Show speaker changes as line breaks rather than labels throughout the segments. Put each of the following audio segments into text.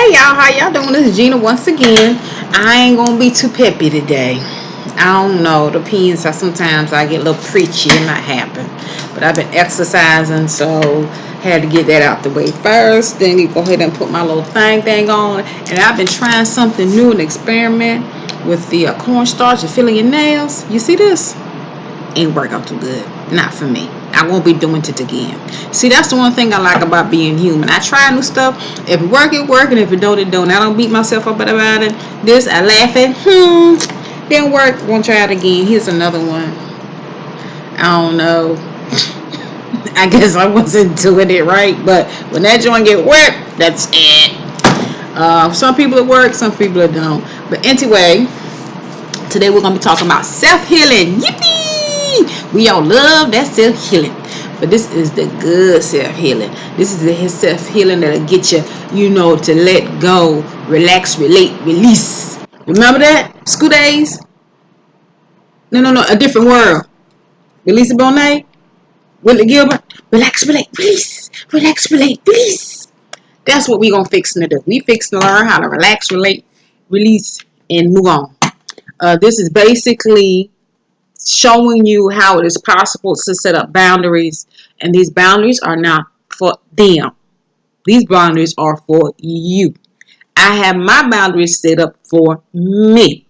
Hey y'all, how y'all doing? This is Gina once again. I ain't gonna be too peppy today. I don't know. Depends. Sometimes I get a little preachy. It might happen. But I've been exercising, so had to get that out the way first. Then we go ahead and put my little thing on. And I've been trying something new and experiment with the cornstarch and filling your nails. You see this? Ain't work out too good. Not for me. I won't be doing it again. See, that's the one thing I like about being human. I try new stuff. If it work, it work, and if it don't, it don't. I don't beat myself up about it. This, I laugh at. Didn't work. Won't try it again. Here's another one. I don't know. I guess I wasn't doing it right, but when that joint get wet, that's it. Some people it works, some people it don't. But anyway, today we're gonna be talking about self-healing. Yippee! We all love that self-healing, but this is the good self-healing. This is the self-healing that'll get you, to let go, relax, relate, release. Remember that? School days? No, a different world. Release Bonet? Willie Gilbert? Relax, relate, release. Relax, relate, release. That's what we gonna fix to do. We fix to learn how to relax, relate, release, and move on. This is basically showing you how it is possible to set up boundaries, and these boundaries are not for them. These boundaries are for you. I have my boundaries set up for me,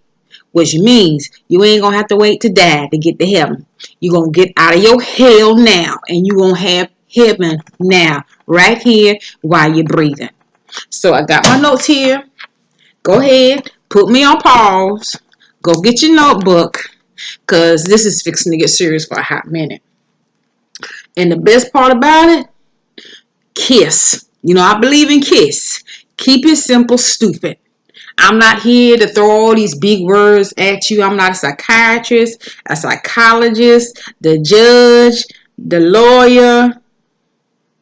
which means you ain't gonna have to wait to die to get to heaven. You're gonna get out of your hell now, and you're gonna have heaven now, right here while you're breathing. So I got my notes here. Go ahead, put me on pause. Go get your notebook, because this is fixing to get serious for a hot minute. And the best part about it, KISS. I believe in KISS. Keep it simple, stupid. I'm not here to throw all these big words at you. I'm not a psychiatrist, a psychologist, the judge, the lawyer,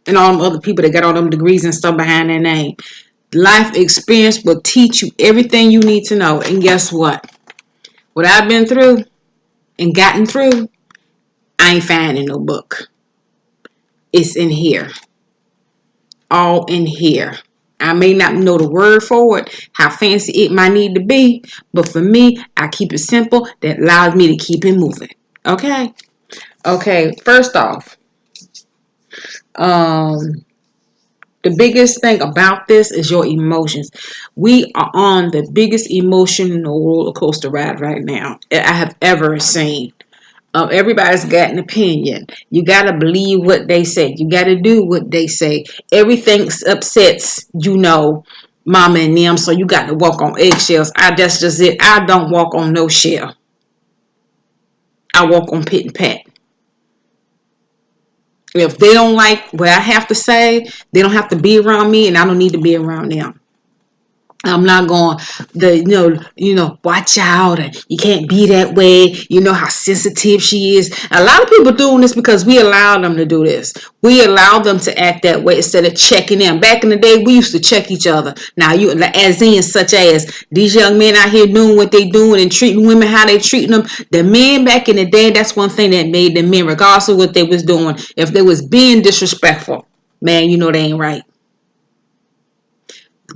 and all them other people that got all them degrees and stuff behind their name. Life experience will teach you everything you need to know. And guess what? What I've been through and gotten through, I ain't finding no book. It's in here. All in here. I may not know the word for it, how fancy it might need to be, but for me, I keep it simple. That allows me to keep it moving. Okay? Okay, first off, the biggest thing about this is your emotions. We are on the biggest emotional roller coaster ride right now I have ever seen. Everybody's got an opinion. You got to believe what they say. You got to do what they say. Everything upsets, mama and them, so you got to walk on eggshells. That's just it. I don't walk on no shell. I walk on pit and pat. If they don't like what I have to say, they don't have to be around me, and I don't need to be around them. I'm not going watch out, and you can't be that way. You know how sensitive she is. A lot of people doing this because we allow them to do this. We allow them to act that way instead of checking in. Back in the day, we used to check each other. Now, such as these young men out here doing what they doing and treating women how they treating them. The men back in the day, that's one thing that made the men, regardless of what they was doing, if they was being disrespectful, man, they ain't right.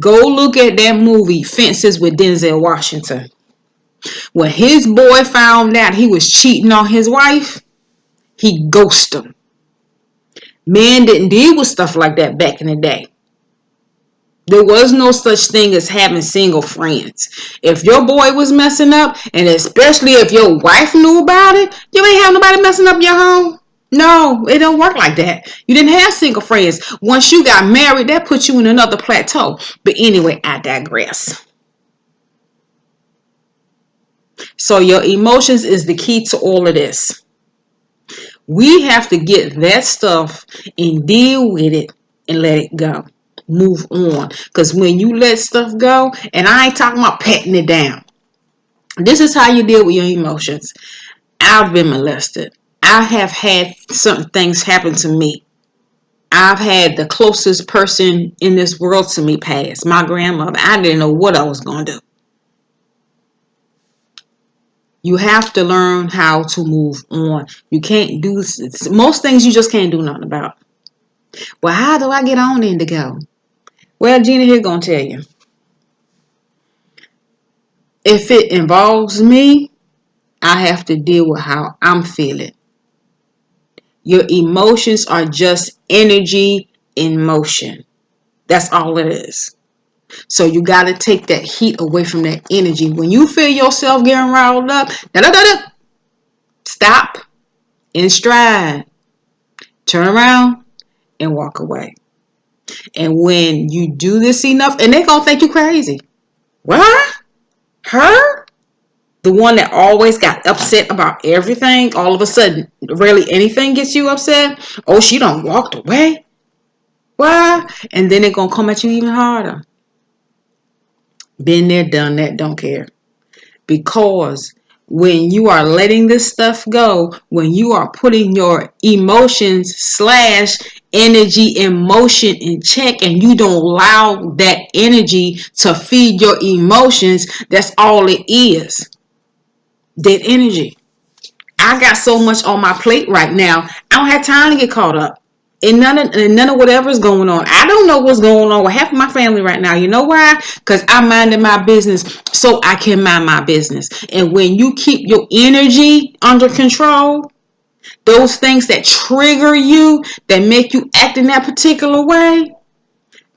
Go look at that movie, Fences, with Denzel Washington. When his boy found out he was cheating on his wife, he ghosted him. Men didn't deal with stuff like that back in the day. There was no such thing as having single friends. If your boy was messing up, and especially if your wife knew about it, you ain't have nobody messing up your home. No, it don't work like that. You didn't have single friends. Once you got married, that put you in another plateau. But anyway, I digress. So your emotions is the key to all of this. We have to get that stuff and deal with it and let it go. Move on. Because when you let stuff go, and I ain't talking about patting it down. This is how you deal with your emotions. I've been molested. I have had certain things happen to me. I've had the closest person in this world to me pass. My grandmother. I didn't know what I was going to do. You have to learn how to move on. You can't do most things. You just can't do nothing about. Well, how do I get on Indigo? Well, Gina here gonna tell you. If it involves me, I have to deal with how I'm feeling. Your emotions are just energy in motion. That's all it is. So you got to take that heat away from that energy. When you feel yourself getting riled up, stop in stride, turn around and walk away. And when you do this enough, and they're going to think you crazy. What? Her? The one that always got upset about everything, all of a sudden, rarely anything gets you upset. Oh, she done walked away. Why? And then they're going to come at you even harder. Been there, done that, don't care. Because when you are letting this stuff go, when you are putting your emotions / energy in motion in check, and you don't allow that energy to feed your emotions, that's all it is. Dead energy. I got so much on my plate right now. I don't have time to get caught up in none of whatever's going on. I don't know what's going on with half of my family right now. You know why? Because I'm minding my business so I can mind my business. And when you keep your energy under control, those things that trigger you, that make you act in that particular way,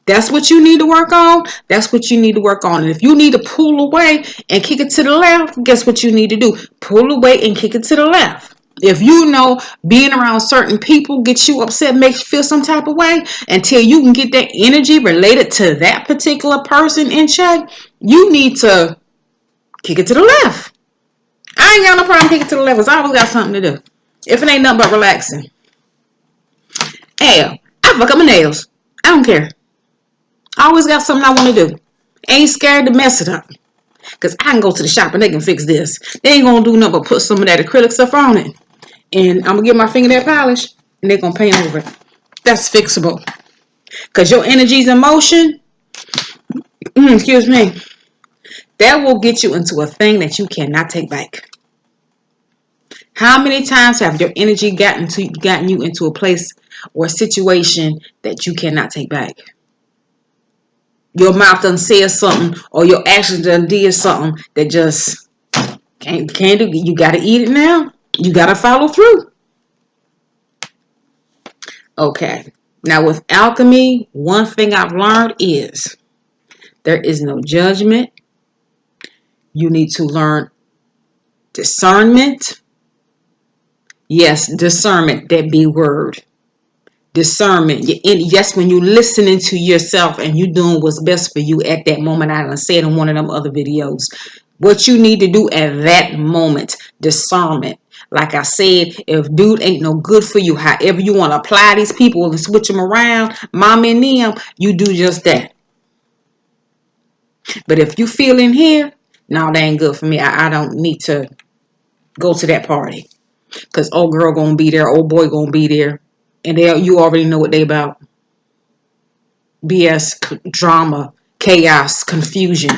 that's what you need to work on. That's what you need to work on. And if you need to pull away and kick it to the left, guess what you need to do? Pull away and kick it to the left. If you know being around certain people gets you upset, makes you feel some type of way, until you can get that energy related to that particular person in check, you need to kick it to the left. I ain't got no problem kicking to the left because I always got something to do. If it ain't nothing but relaxing. Hell, I fuck up my nails. I don't care. I always got something I want to do. Ain't scared to mess it up. Because I can go to the shop and they can fix this. They ain't going to do nothing but put some of that acrylic stuff on it. And I'm going to give my finger that polish. And they're going to paint over it. That's fixable. Because your energy's in motion. Excuse me. That will get you into a thing that you cannot take back. How many times have your energy gotten you into a place or situation that you cannot take back? Your mouth done said something, or your actions done did something that just can't do. You got to eat it now. You got to follow through. Okay. Now with alchemy, one thing I've learned is there is no judgment. You need to learn discernment. Yes, discernment, that big word. Discernment. Yes, when you're listening to yourself and you doing what's best for you at that moment. I done said in one of them other videos, what you need to do at that moment. Discernment. Like I said, if dude ain't no good for you, however you want to apply these people and switch them around, mom and them, you do just that. But if you feel in here, no, that ain't good for me. I don't need to go to that party. Because old girl gonna be there, old boy gonna be there. And you already know what they about. BS, drama, chaos, confusion.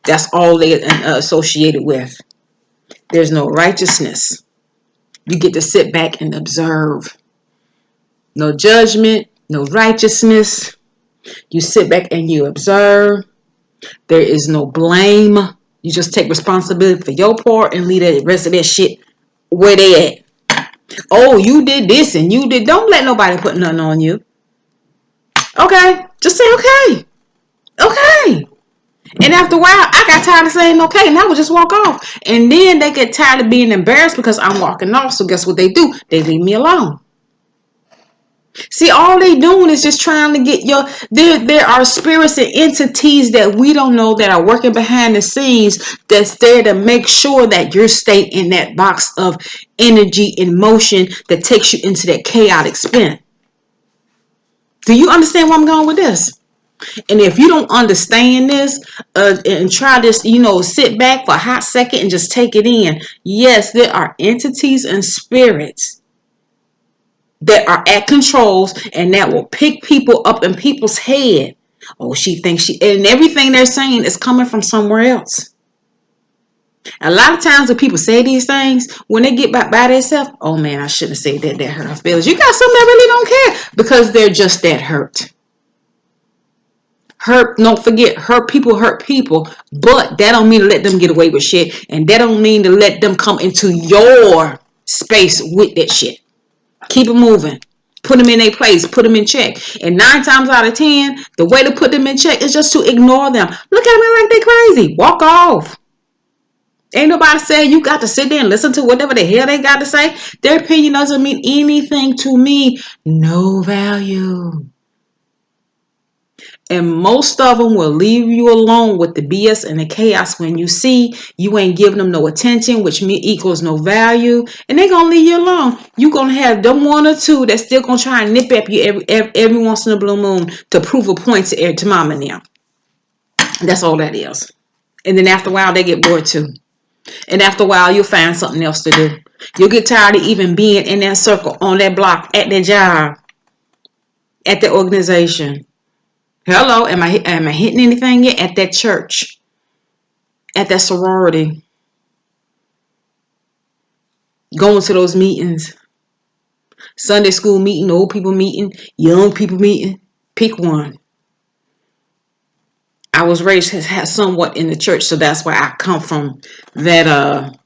That's all they associated with. There's no righteousness. You get to sit back and observe. No judgment, no righteousness. You sit back and you observe. There is no blame. You just take responsibility for your part and leave the rest of that shit where they at. Oh, you did this and you did. Don't let nobody put nothing on you. Okay. Just say okay. Okay. And after a while, I got tired of saying okay, and I would just walk off. And then they get tired of being embarrassed because I'm walking off. So guess what they do? They leave me alone. See, all they doing is just trying to get there are spirits and entities that we don't know that are working behind the scenes that's there to make sure that you're staying in that box of energy in motion that takes you into that chaotic spin. Do you understand where I'm going with this? And if you don't understand this and try this, sit back for a hot second and just take it in. Yes, there are entities and spirits that are at controls and that will pick people up in people's head. Oh, she thinks and everything they're saying is coming from somewhere else. A lot of times when people say these things, when they get by themselves, oh man, I shouldn't have said that. That hurt her feelings. You got some that really don't care because they're just that hurt. Don't forget, hurt people, but that don't mean to let them get away with shit. And that don't mean to let them come into your space with that shit. Keep it moving. Put them in their place. Put them in check. And 9 times out of 10, the way to put them in check is just to ignore them. Look at me like they crazy. Walk off. Ain't nobody saying you got to sit there and listen to whatever the hell they got to say. Their opinion doesn't mean anything to me. No value. And most of them will leave you alone with the BS and the chaos when you see you ain't giving them no attention, which equals no value. And they're going to leave you alone. You're going to have them 1 or 2 that's still going to try and nip at you every once in a blue moon to prove a point to mama now. That's all that is. And then after a while, they get bored too. And after a while, you'll find something else to do. You'll get tired of even being in that circle, on that block, at that job, at the organization. Hello, am I hitting anything yet? At that church, at that sorority, going to those meetings, Sunday school meeting, old people meeting, young people meeting, pick one. I was raised somewhat in the church, so that's why I come from that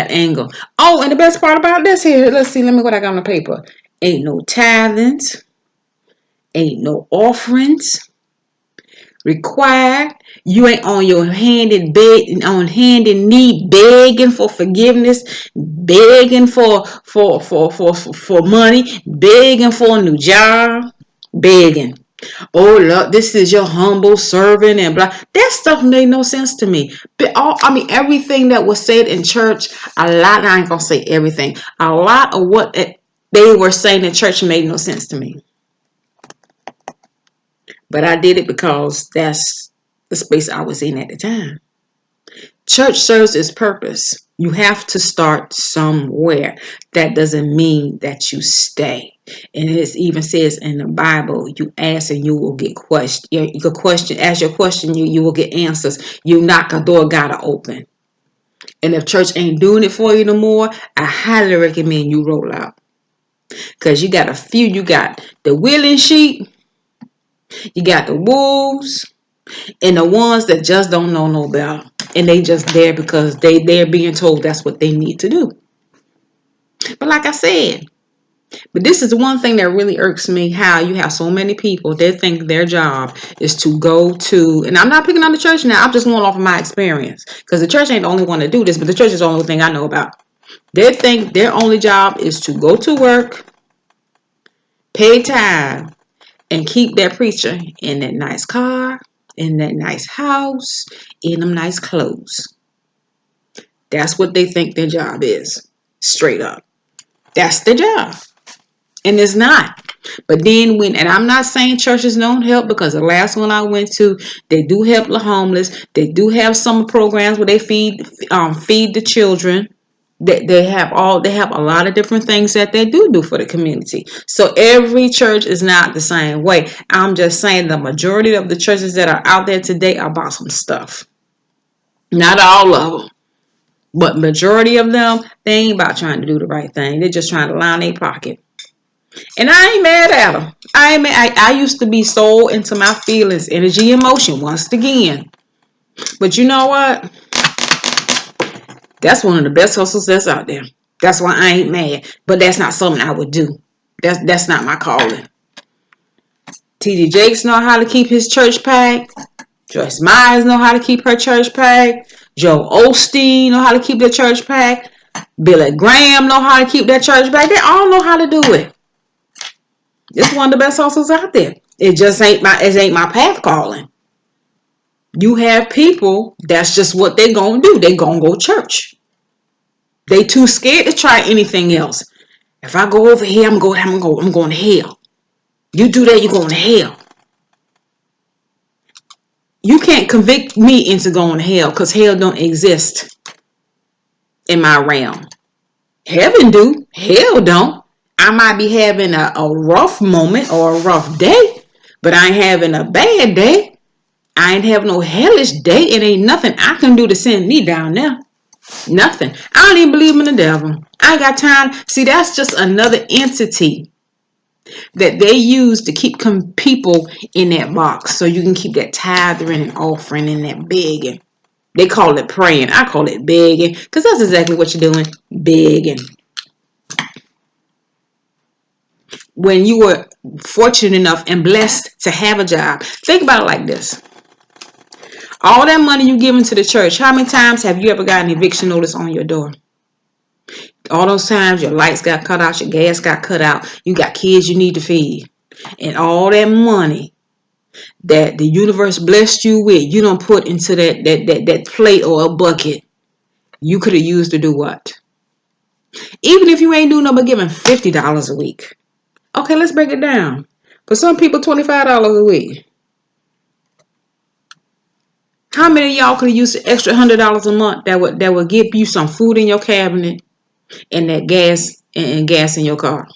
angle. Oh, and the best part about this here, let's see, let me what I got on the paper. Ain't no tithings, ain't no offerings required. You ain't on your hand and knee begging for forgiveness, begging for money, begging for a new job, begging. Oh Lord, this is your humble servant and blah. That stuff made no sense to me. But everything that was said in church, I ain't gonna say everything. A lot of what they were saying in church made no sense to me. But I did it because that's the space I was in at the time. Church serves its purpose. You have to start somewhere. That doesn't mean that you stay. And it even says in the Bible, you ask and you will get questioned. You question, ask your question, you will get answers. You knock, a door gotta open. And if church ain't doing it for you no more, I highly recommend you roll out. Because you got the willing sheep, you got the wolves, and the ones that just don't know no better. And they just there because they're being told that's what they need to do. But like I said, but this is one thing that really irks me, how you have so many people that think their job is to go to, and I'm not picking on the church now, I'm just going off of my experience. Because the church ain't the only one to do this, but the church is the only thing I know about. They think their only job is to go to work, pay tithe, and keep that preacher in that nice car, in that nice house, in them nice clothes. That's what they think their job is. Straight up. That's the job. And it's not. But then and I'm not saying churches don't help, because the last one I went to, they do help the homeless. They do have some programs where they feed the children. They have a lot of different things that they do for the community. So every church is not the same way. I'm just saying the majority of the churches that are out there today are about some stuff. Not all of them, but majority of them, they ain't about trying to do the right thing. They're just trying to line their pocket. And I ain't mad at them. I used to be so into my feelings, energy, emotion once again. But you know what? That's one of the best hustles that's out there. That's why I ain't mad. But that's not something I would do. That's not my calling. T.D. Jakes know how to keep his church packed. Joyce Myers know how to keep her church packed. Joe Osteen know how to keep their church packed. Billy Graham know how to keep their church packed. They all know how to do it. It's one of the best hustles out there. It just ain't my path calling. You have people, that's just what they gonna do. They gonna go church. They too scared to try anything else. If I go over here, I'm going to hell. You do that, you're going to hell. You can't convict me into going to hell, because hell don't exist in my realm. Heaven do. Hell don't. I might be having a rough moment or a rough day, but I ain't having a bad day. I ain't having no hellish day. It ain't nothing I can do to send me down there. Nothing. I don't even believe in the devil. I ain't got time. See, that's just another entity that they use to keep people in that box, so you can keep that tithing and offering and that begging. They call it praying. I call it begging, because that's exactly what you're doing, begging. When you were fortunate enough and blessed to have a job, think about it like this. All that money you giving to the church, how many times have you ever got an eviction notice on your door? All those times your lights got cut out, your gas got cut out, you got kids you need to feed. And all that money that the universe blessed you with, you don't put into that plate or a bucket. You could have used to do what? Even if you ain't doing nothing but giving $50 a week. Okay, let's break it down. For some people, $25 a week. How many of y'all could have used the extra $100 a month that would give you some food in your cabinet and that gas and gas in your car?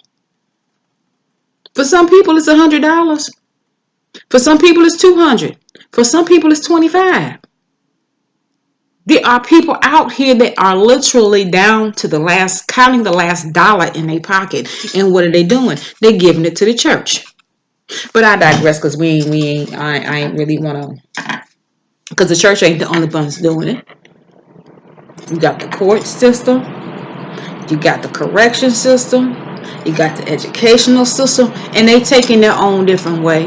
For some people, it's $100. For some people, it's $200. For some people, it's $25. There are people out here that are literally down to the last, counting the last dollar in their pocket. And what are they doing? They're giving it to the church. But I digress, because I ain't really want to, because the church ain't the only ones doing it. You got the court system, you got the correction system, you got the educational system, and they take in their own different way.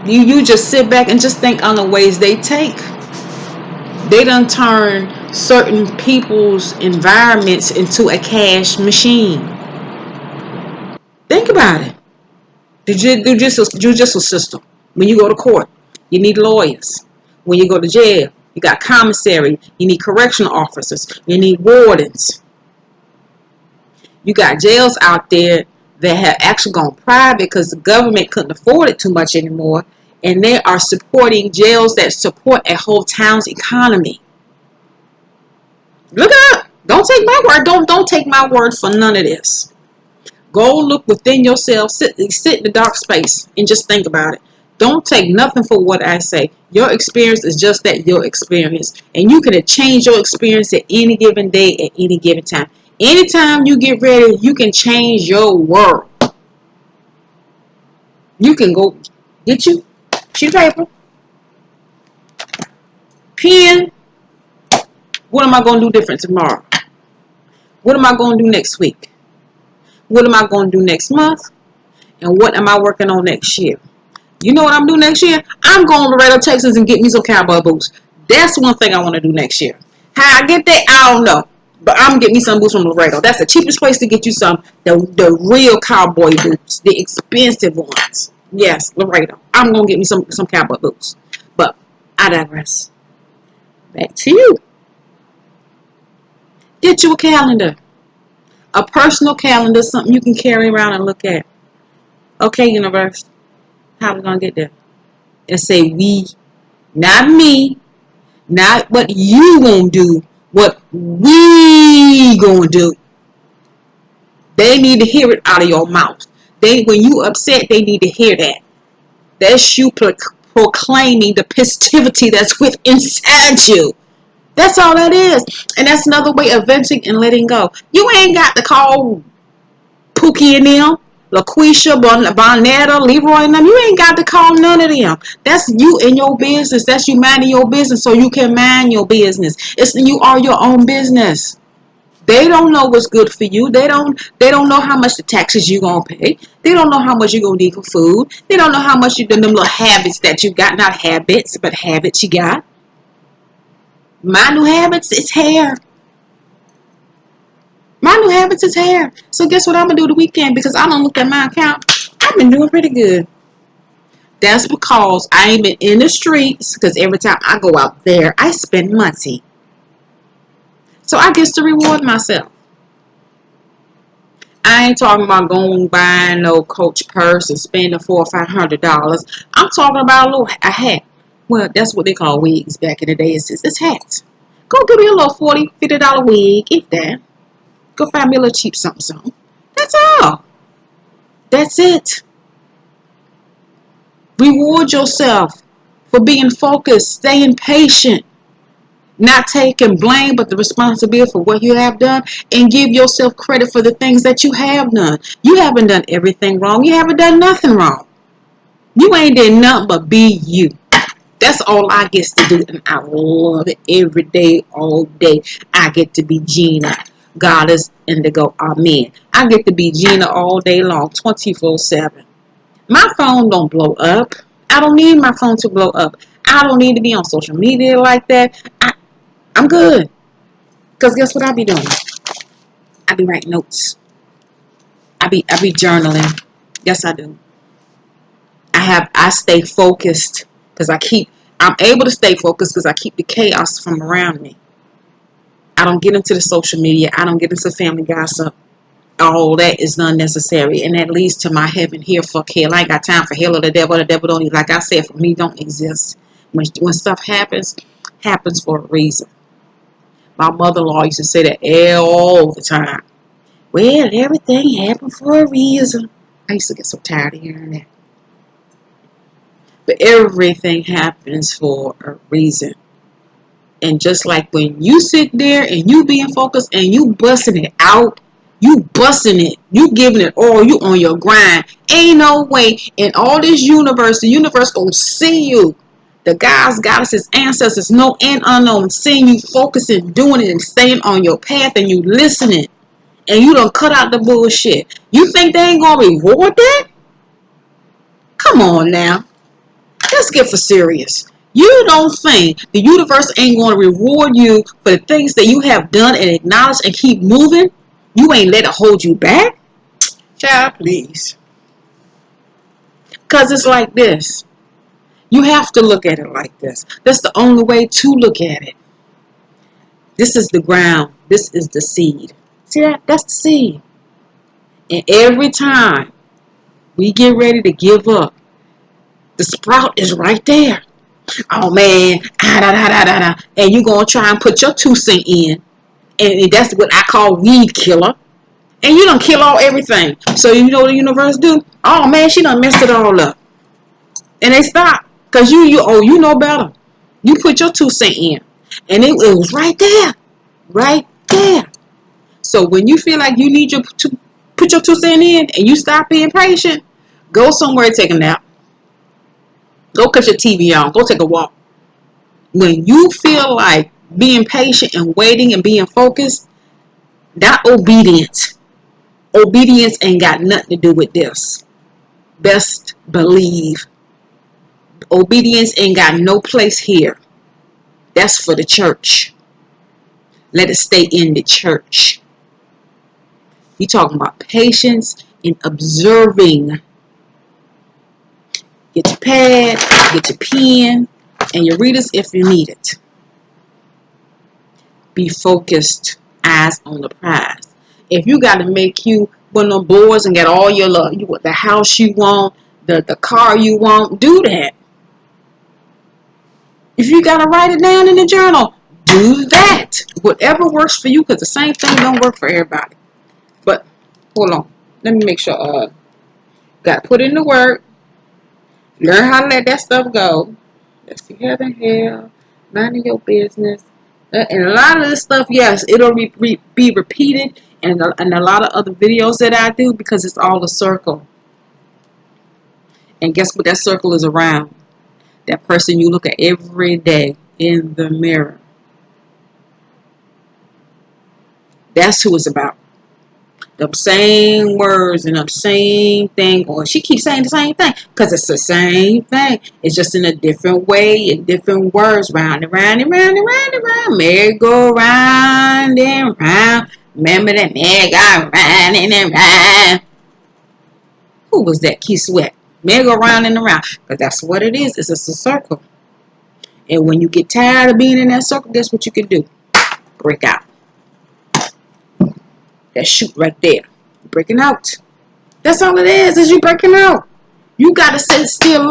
You just sit back and just think on the ways they take. They done turn certain people's environments into a cash machine. Think about it. The judicial system. When you go to court, you need lawyers. When you go to jail, you got commissary. You need correctional officers. You need wardens. You got jails out there that have actually gone private because the government couldn't afford it too much anymore. And they are supporting jails that support a whole town's economy. Look up. Don't take my word. Don't take my word for none of this. Go look within yourself. Sit in the dark space and just think about it. Don't take nothing for what I say. Your experience is just that, your experience. And you can change your experience at any given day, at any given time. Anytime you get ready, you can change your world. You can go get you sheet of paper, pen. What am I going to do different tomorrow? What am I going to do next week? What am I going to do next month? And what am I working on next year? You know what I'm doing next year? I'm going to Laredo, Texas and get me some cowboy boots. That's one thing I want to do next year. How I get that, I don't know. But I'm going to get me some boots from Laredo. That's the cheapest place to get you some, the real cowboy boots. The expensive ones. Yes, Laredo. I'm going to get me some cowboy boots. But I digress. Back to you. Get you a calendar. A personal calendar, something you can carry around and look at. Okay, universe. How we going to get there? And say we, not me, not what you gonna do, what we gonna do. They need to hear it out of your mouth. When you upset, they need to hear that. That's you proclaiming the positivity that's within inside you. That's all that is. And that's another way of venting and letting go. You ain't got to call Pookie and them, LaQuisha, Bonetta, Leroy and them. You ain't got to call none of them. That's you in your business. That's you minding your business so you can mind your business. You are your own business. They don't know what's good for you. They don't know how much the taxes you gonna pay. They don't know how much you gonna need for food. They don't know how much you them little habits that you got, not habits, but habits you got. My new habits is hair. My new habits is hair. So guess what I'm going to do the weekend? Because I don't look at my account. I've been doing pretty good. That's because I ain't been in the streets. Because every time I go out there, I spend money. So I get to reward myself. I ain't talking about going buying no Coach purse and spending $400 or $500. I'm talking about a hat. Well, that's what they call wigs back in the day. It's hats. Go give me a little $40, $50 wig, if that. Go find me a little cheap something. That's all. That's it. Reward yourself for being focused, staying patient. Not taking blame, but the responsibility for what you have done, and give yourself credit for the things that you have done. You haven't done everything wrong. You haven't done nothing wrong. You ain't did nothing but be you. That's all I get to do, and I love it every day, all day. I get to be G.N.A. Goddess Indigo, amen. I get to be G.N.A. all day long, 24/7. My phone don't blow up. I don't need my phone to blow up. I don't need to be on social media like that. I'm good. Because guess what I be doing? I be writing notes. I be journaling. Yes, I do. I stay focused because I'm able to stay focused because I keep the chaos from around me. I don't get into the social media. I don't get into family gossip. All that is unnecessary, and that leads to my heaven here. Fuck hell. I ain't got time for hell or the devil. The devil don't, like I said, for me, don't exist. When stuff happens for a reason. My mother-in-law used to say that all the time. Well, everything happened for a reason. I used to get so tired of hearing that. But everything happens for a reason. And just like when you sit there and you being focused and you busting it out, you busting it, you giving it all, you on your grind. Ain't no way in all this universe, the universe gonna see you. The guys, goddesses, ancestors, known and unknown, seeing you focusing, doing it, and staying on your path, and you listening. And you don't cut out the bullshit. You think they ain't gonna reward that? Come on now. Let's get for serious. You don't think the universe ain't going to reward you for the things that you have done and acknowledge and keep moving? You ain't let it hold you back? Child, please. Because it's like this. You have to look at it like this. That's the only way to look at it. This is the ground. This is the seed. See that? That's the seed. And every time we get ready to give up, the sprout is right there. Oh man, and you gonna try and put your 2 cents in, and that's what I call weed killer. And you don't kill all everything. So you know what the universe do? Oh man, she done messed it all up, and they stop because you know better. You put your 2 cents in, and it was right there, right there. So when you feel like you need to put your 2 cents in, and you stop being patient, go somewhere and take a nap. Go cut your TV on. Go take a walk. When you feel like being patient and waiting and being focused, that obedience ain't got nothing to do with this. Best believe obedience ain't got no place here. That's for the church. Let it stay in the church. You talking about patience and observing. Get your pad, get your pen, and your readers if you need it. Be focused, eyes on the prize. If you got to make you one of them boys and get all your love, you want the house you want, the car you want, do that. If you got to write it down in the journal, do that. Whatever works for you, because the same thing don't work for everybody. But hold on, let me make sure. Got to put in the work, learn how to let that stuff go. Let's see, heaven, hell, minding your business. And a lot of this stuff, yes, it'll be repeated and a lot of other videos that I do because it's all a circle. And guess what that circle is around? That person you look at every day in the mirror. That's who it's about. The same words and the same thing. Or she keeps saying the same thing because it's the same thing. It's just in a different way, in different words. Round and round and round and round and round. Merry-go round and round. Remember that merry-go round and round. Who was that? Keith Sweat. Merry-go round and around. But that's what it is. It's just a circle. And when you get tired of being in that circle, guess what you can do? Break out. That shoot right there. Breaking out. That's all it is you breaking out. You got to sit still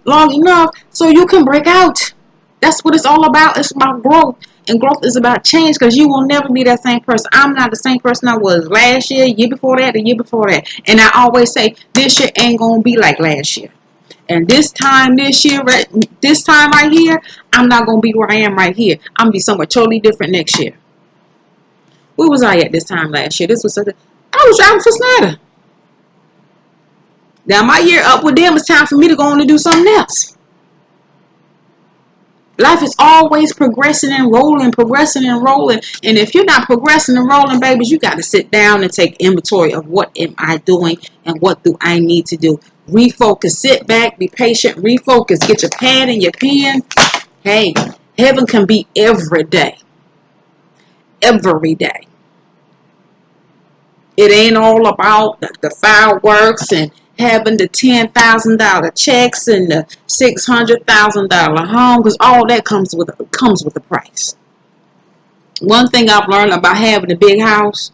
long enough so you can break out. That's what it's all about. It's about growth. And growth is about change because you will never be that same person. I'm not the same person I was last year, year before that, the year before that. And I always say, this year ain't going to be like last year. And this time right here, I'm not gonna be where I am right here. I'm gonna be somewhere totally different next year. Where was I at this time last year? This was something. I was driving for Snyder. Now my year up with them, it's time for me to go on and do something else. Life is always progressing and rolling, progressing and rolling. And if you're not progressing and rolling, babies, you got to sit down and take inventory of what am I doing and what do I need to do. Refocus, sit back, be patient, refocus, get your pad and your pen. Hey, heaven can be every day. Every day. It ain't all about the fireworks and having the $10,000 checks and the $600,000 home, because all that comes with a price. One thing I've learned about having a big house,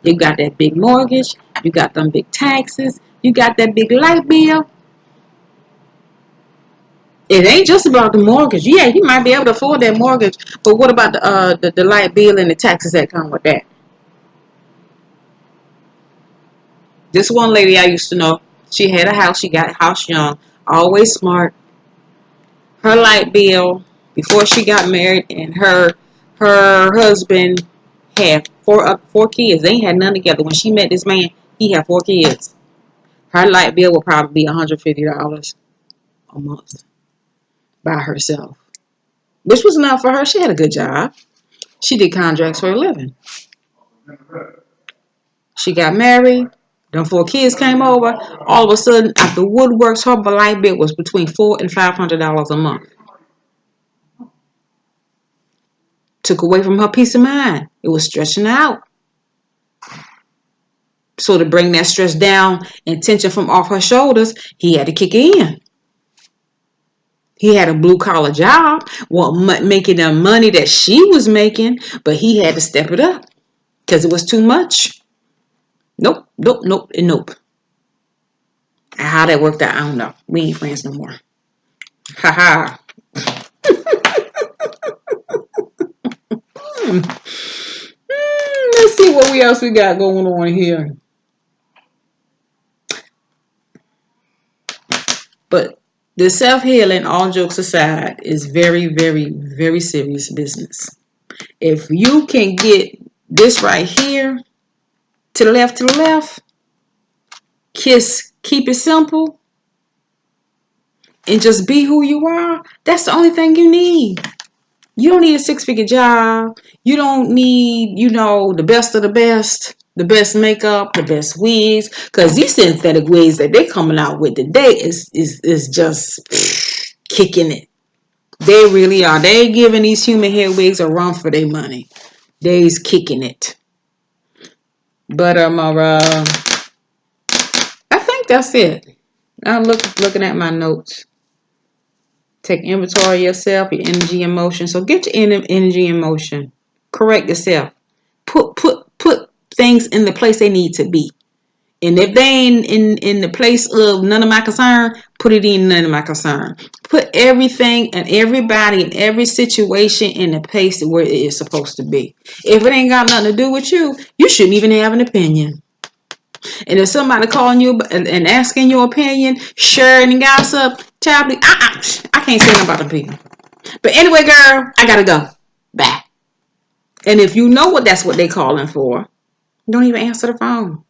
you got that big mortgage, you got them big taxes, you got that big light bill. It ain't just about the mortgage. Yeah, you might be able to afford that mortgage, but what about the light bill and the taxes that come with that? This one lady I used to know, she had a house. She got a house young, always smart. Her light bill before she got married, and her husband had four kids. They ain't had none together. When she met this man, he had 4 kids. Her light bill will probably be $150 a month by herself, which was enough for her. She had a good job. She did contracts for a living. She got married. Them 4 kids came over. All of a sudden, after woodworks, her light bill was between $400 and $500 a month. Took away from her peace of mind. It was stretching out. So to bring that stress down and tension from off her shoulders, he had to kick in. He had a blue collar job, well, making the money that she was making, but he had to step it up because it was too much. Nope, nope, nope, and nope. And how that worked out, I don't know. We ain't friends no more. Ha ha. Hmm. Let's see what else we got going on here. But the self healing, all jokes aside, is very, very, very serious business. If you can get this right here to the left, keep it simple, and just be who you are, that's the only thing you need. You don't need a 6-figure job. You don't need, the best makeup, the best wigs, because these synthetic wigs that they're coming out with today is just kicking it. They really are. They giving these human hair wigs a run for their money. They's kicking it. But I think that's it. I'm looking at my notes. Take inventory of yourself, your energy and motion. So get your energy and motion. Correct yourself. Put things in the place they need to be. And if they ain't in the place of none of my concern, put it in none of my concern. Put everything and everybody in every situation in the place where it is supposed to be. If it ain't got nothing to do with you, you shouldn't even have an opinion. And if somebody calling you and asking your opinion, sharing and gossip, child, I can't say nothing about them people. But anyway, girl, I gotta go. Bye. And if you know that's what they calling for, don't even answer the phone.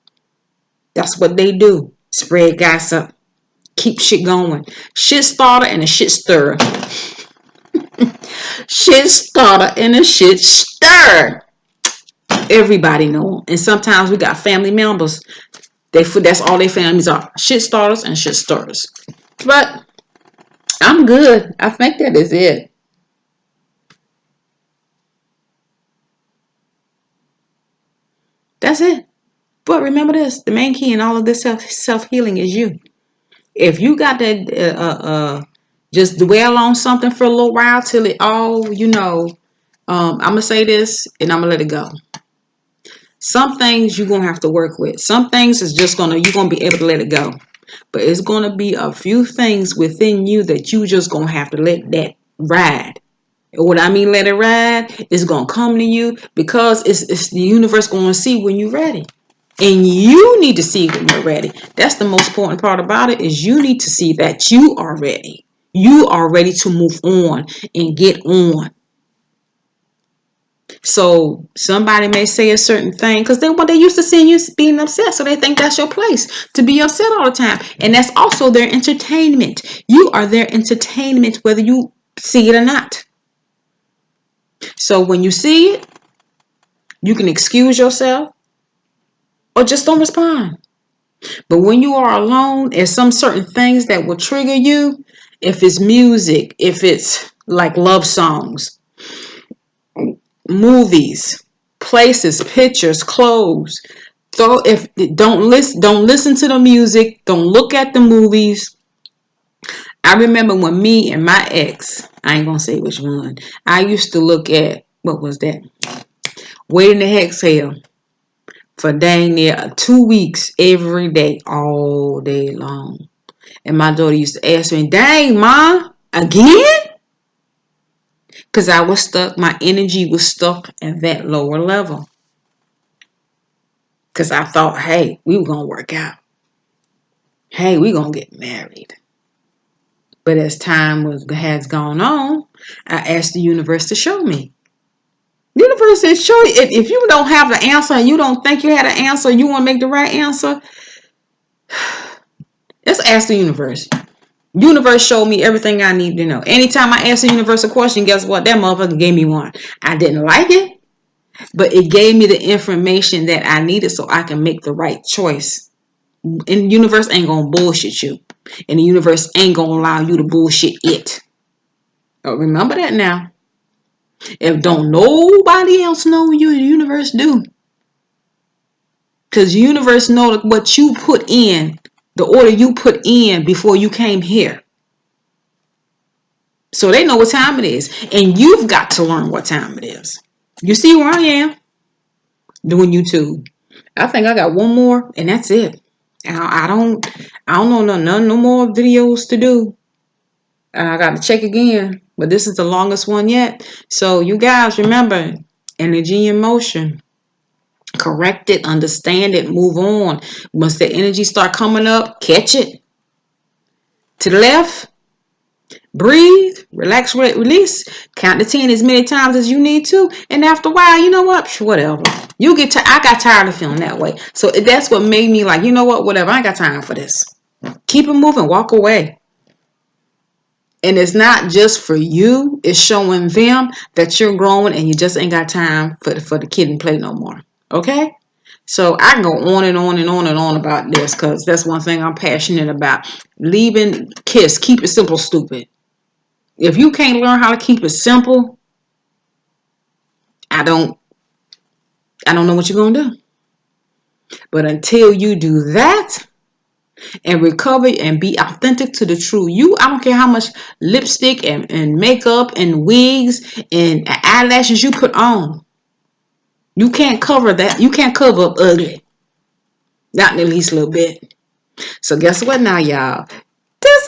That's what they do. Spread gossip. Keep shit going. Shit starter and a shit stirrer. Shit starter and a shit stirrer. Everybody know them. And sometimes we got family members. That's all their families are. Shit starters and shit stirrers. But I'm good. I think that is it. That's it. But remember this: the main key in all of this self healing is you. If you got that, just dwell on something for a little while till it all, I'm gonna say this and I'm gonna let it go. Some things you're gonna have to work with. Some things is just you're gonna be able to let it go. But it's gonna be a few things within you that you just gonna have to let that ride. What I mean, let it ride, it's gonna come to you because it's the universe gonna see when you're ready. And you need to see when you're ready. That's the most important part about it, is you need to see that you are ready. You are ready to move on and get on. So somebody may say a certain thing because they used to seeing you being upset, so they think that's your place to be upset all the time. And that's also their entertainment. You are their entertainment whether you see it or not. So when you see it, you can excuse yourself or just don't respond. But when you are alone, there's some certain things that will trigger you. If it's music, if it's like love songs, movies, places, pictures, clothes. So if don't listen to the music, don't look at the movies. I remember when me and my ex, I ain't gonna say which one, I used to look at, what was that? Waiting to Exhale for dang near 2 weeks every day, all day long. And my daughter used to ask me, dang, Ma, again? Because I was stuck, my energy was stuck at that lower level. Because I thought, hey, we were going to work out. Hey, we going to get married. But as time has gone on, I asked the universe to show me. The universe said, show you. If you don't have the answer and you don't think you had an answer, you want to make the right answer, let's ask the universe. Universe showed me everything I need to know. Anytime I asked the universe a question, guess what? That motherfucker gave me one. I didn't like it, but it gave me the information that I needed so I can make the right choice. And the universe ain't gonna bullshit you. And the universe ain't gonna allow you to bullshit it. But remember that now. If don't nobody else know you, the universe do. Because the universe know what you put in, the order you put in before you came here. So they know what time it is. And you've got to learn what time it is. You see where I am? Doing YouTube. I think I got one more and that's it. I don't know no more videos to do. I got to check again. But this is the longest one yet. So you guys remember, energy in motion. Correct it, understand it, move on. Once the energy start coming up, catch it. To the left, breathe, relax, release. Count to 10 as many times as you need to. And after a while, you know what? Whatever. I got tired of feeling that way. So that's what made me like, you know what? Whatever. I ain't got time for this. Keep it moving. Walk away. And it's not just for you. It's showing them that you're growing and you just ain't got time for the kid and play no more. Okay? So I can go on and on and on and on about this because that's one thing I'm passionate about. Leaving KISS. Keep it simple, stupid. If you can't learn how to keep it simple, I don't know what you're going to do. But until you do that and recover and be authentic to the true you, I don't care how much lipstick and makeup and wigs and eyelashes you put on. You can't cover that. You can't cover up ugly. Not in the least little bit. So guess what now, y'all? This is